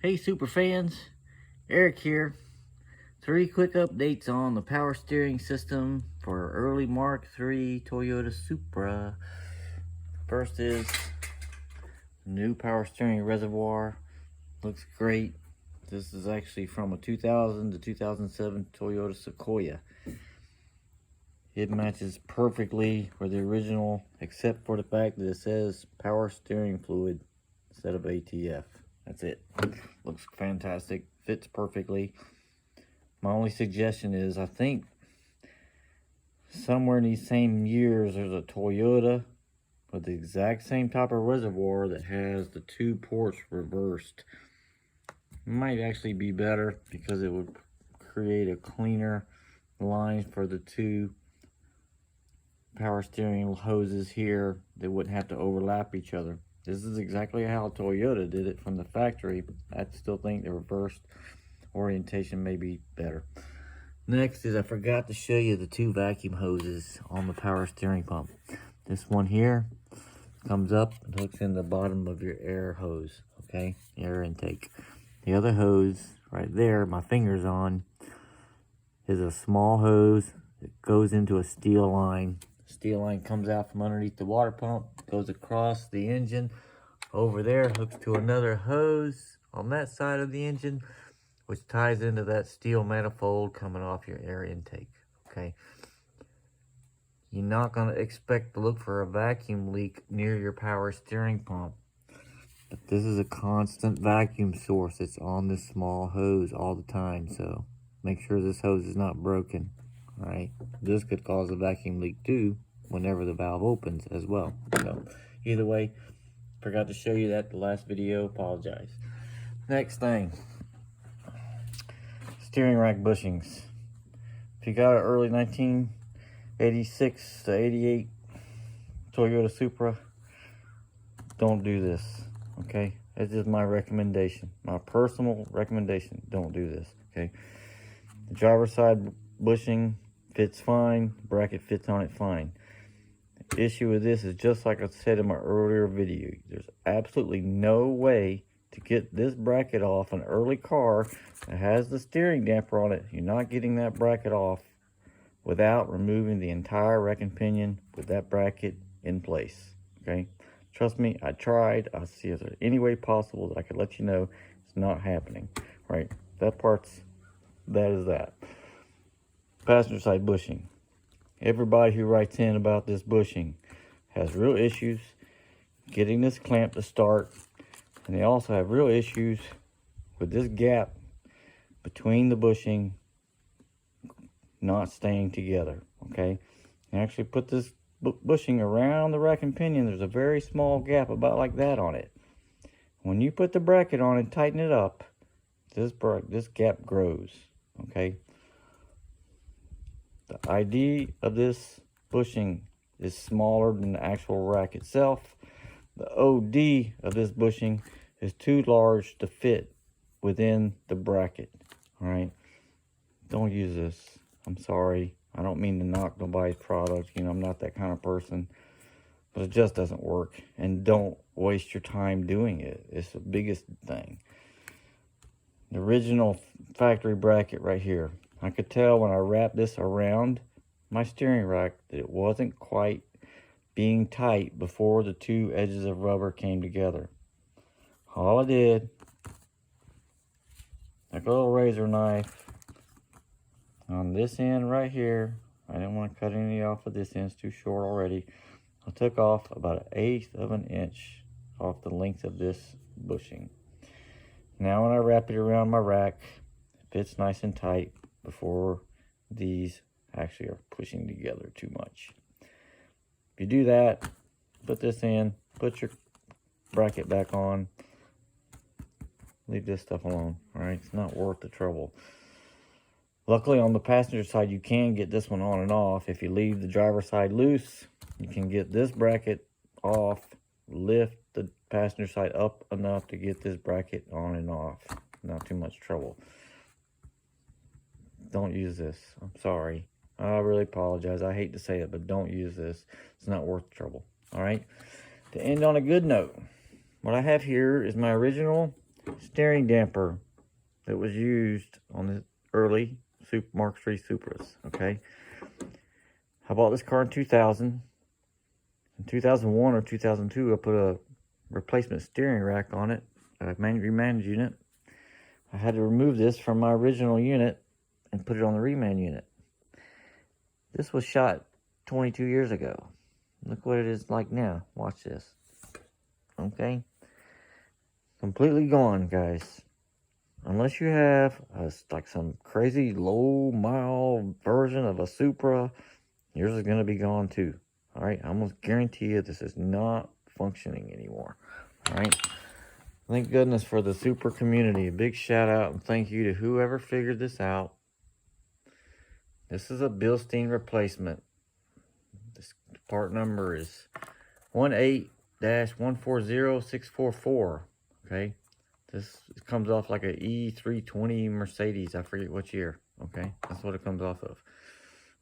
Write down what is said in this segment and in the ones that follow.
Hey super fans, Eric here. 3 quick updates on the power steering system for early Mark 3 Toyota Supra. First is new power steering reservoir. Looks great. This is actually from a 2000 to 2007 Toyota Sequoia. It matches perfectly with the original, except for the fact that it says power steering fluid instead of ATF. That's it. Looks fantastic. Fits perfectly. My only suggestion is, I think somewhere in these same years there's a Toyota with the exact same type of reservoir that has the 2 ports reversed. Might actually be better because it would create a cleaner line for the 2 power steering hoses here. They wouldn't have to overlap each other. This is exactly how Toyota did it from the factory, but I still think the reversed orientation may be better. Next is, I forgot to show you the 2 vacuum hoses on the power steering pump. This one here comes up and hooks in the bottom of your air hose, okay? Air intake. The other hose right there, my finger's on, is a small hose that goes into a steel line. Steel line comes out from underneath the water pump, goes across the engine, over there, hooks to another hose on that side of the engine, which ties into that steel manifold coming off your air intake, okay? You're not going to expect to look for a vacuum leak near your power steering pump, but this is a constant vacuum source. It's on this small hose all the time, so make sure this hose is not broken. All right, this could cause a vacuum leak too whenever the valve opens as well. So either way, forgot to show you that the last video. Apologize. Next thing, steering rack bushings. If you got an early 1986 to 88 Toyota Supra, don't do this, okay? This is my recommendation, my personal recommendation. Don't do this, okay? The driver's side bushing fits fine, bracket fits on it fine. The issue with this is, just like I said in my earlier video, there's absolutely no way to get this bracket off an early car that has the steering damper on it. You're not getting that bracket off without removing the entire rack and pinion with that bracket in place, okay? Trust me, I tried. I see if there's any way possible that I could let you know. It's not happening, right? That is that. Passenger side bushing. Everybody who writes in about this bushing has real issues getting this clamp to start, and they also have real issues with this gap between the bushing not staying together, okay? You actually put this bushing around the rack and pinion. There's a very small gap about like that on it. When you put the bracket on and tighten it up, this gap grows, okay? The ID of this bushing is smaller than the actual rack itself. The OD of this bushing is too large to fit within the bracket, all right? Don't use this. I'm sorry. I don't mean to knock nobody's product. You know, I'm not that kind of person. But it just doesn't work. And don't waste your time doing it. It's the biggest thing. The original factory bracket right here. I could tell when I wrapped this around my steering rack that it wasn't quite being tight before the 2 edges of rubber came together. All I did, like a little razor knife, on this end right here, I didn't want to cut any off of this end, it's too short already. I took off about 1/8 of an inch off the length of this bushing. Now when I wrap it around my rack, it fits nice and tight before these actually are pushing together too much. If you do that, put this in, put your bracket back on, leave this stuff alone, all right? It's not worth the trouble. Luckily, on the passenger side, you can get this one on and off. If you leave the driver's side loose, you can get this bracket off, lift the passenger side up enough to get this bracket on and off. Not too much trouble. Don't use this. I'm sorry. I really apologize. I hate to say it, but don't use this. It's not worth the trouble. All right? To end on a good note, what I have here is my original steering damper that was used on the early Mark III Supras, okay? I bought this car in 2000. In 2001 or 2002, I put a replacement steering rack on it, a reman unit. I had to remove this from my original unit and put it on the reman unit. This was shot 22 years ago. Look what it is like now. Watch this. Okay? Completely gone, guys. Unless you have like some crazy low mile version of a Supra, yours is going to be gone too. All right? I almost guarantee you this is not functioning anymore. All right? Thank goodness for the Supra community. A big shout out and thank you to whoever figured this out. This is a Bilstein replacement. This part number is 18-140644. Okay? This comes off like a E320 Mercedes. I forget which year. Okay? That's what it comes off of.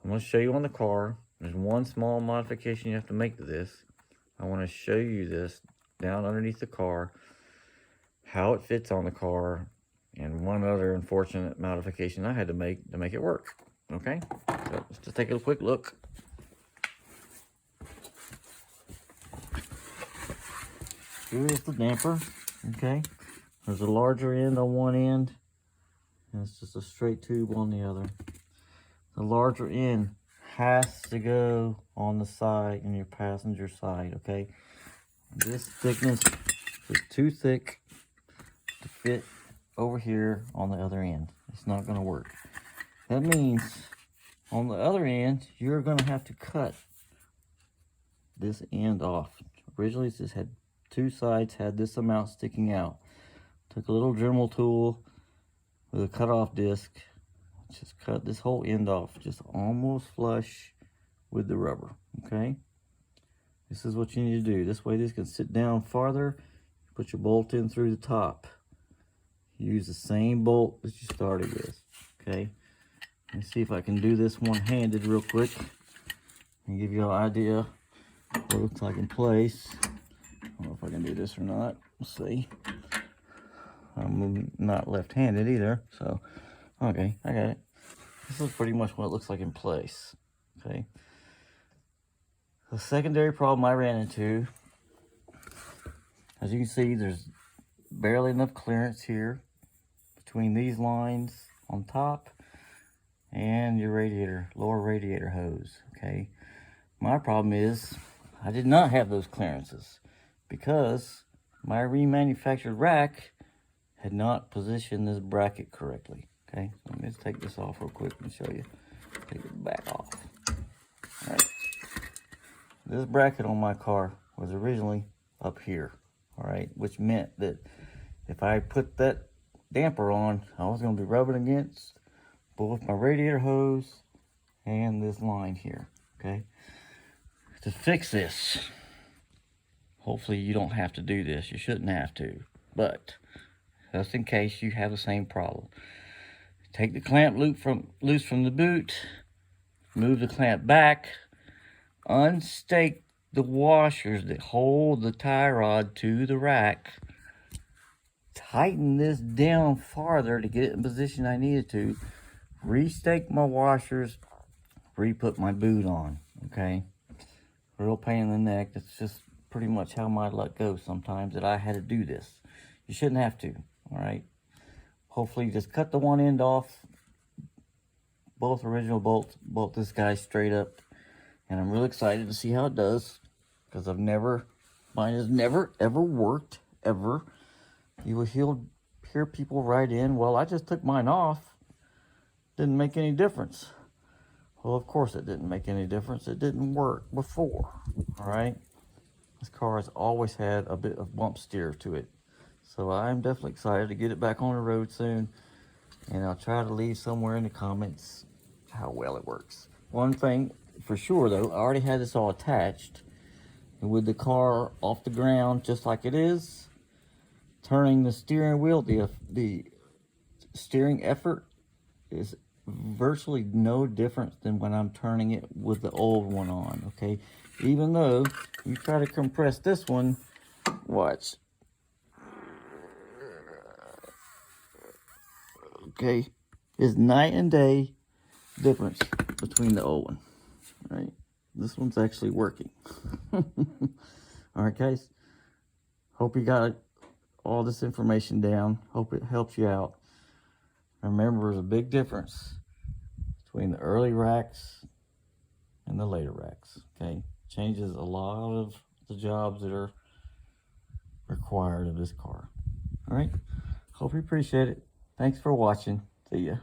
I'm going to show you on the car. There's one small modification you have to make to this. I want to show you this down underneath the car, how it fits on the car, and one other unfortunate modification I had to make it work. Okay? So let's just take a quick look. Here's the damper. Okay? There's a larger end on one end, and it's just a straight tube on the other. The larger end has to go on the side, in your passenger side, okay? This thickness is too thick to fit over here on the other end. It's not going to work. That means on the other end, you're going to have to cut this end off. Originally, this had two sides, had this amount sticking out. Took a little Dremel tool with a cutoff disc. Just cut this whole end off, just almost flush with the rubber, okay? This is what you need to do. This way this can sit down farther. Put your bolt in through the top. Use the same bolt that you started with, okay? Let's see if I can do this one-handed real quick and give you an idea what it looks like in place. I don't know if I can do this or not. Let's see. I'm not left-handed either, so okay, I got it. This is pretty much what it looks like in place, okay? The secondary problem I ran into, as you can see, there's barely enough clearance here between these lines on top and your radiator, lower radiator hose, okay? My problem is I did not have those clearances because my remanufactured rack had not positioned this bracket correctly. Okay, so let me just take this off real quick and show you. Take it back off. All right. This bracket on my car was originally up here. All right, which meant that if I put that damper on, I was going to be rubbing against both my radiator hose and this line here. Okay, to fix this, hopefully you don't have to do this. You shouldn't have to, but just in case you have the same problem. Take the clamp loose from the boot, move the clamp back, unstake the washers that hold the tie rod to the rack, tighten this down farther to get it in position I needed to, restake my washers, re-put my boot on, okay? Real pain in the neck. That's just pretty much how my luck goes sometimes, that I had to do this. You shouldn't have to, all right? Hopefully you just cut the one end off, both original bolts, bolt this guy straight up, and I'm really excited to see how it does, because mine has never ever worked, ever. You will hear people write in, well, I just took mine off, didn't make any difference. Well, of course it didn't make any difference. It didn't work before, all right? This car has always had a bit of bump steer to it. So I'm definitely excited to get it back on the road soon. And I'll try to leave somewhere in the comments how well it works. One thing for sure though, I already had this all attached. And with the car off the ground just like it is, turning the steering wheel, the steering effort is virtually no different than when I'm turning it with the old one on, okay? Even though you try to compress this one, watch. okay, is night and day difference between the old one. All right, this one's actually working. All right, guys. Hope you got all this information down. Hope it helps you out. Remember, there's a big difference between the early racks and the later racks. Okay, changes a lot of the jobs that are required of this car. All right, hope you appreciate it. Thanks for watching. See ya.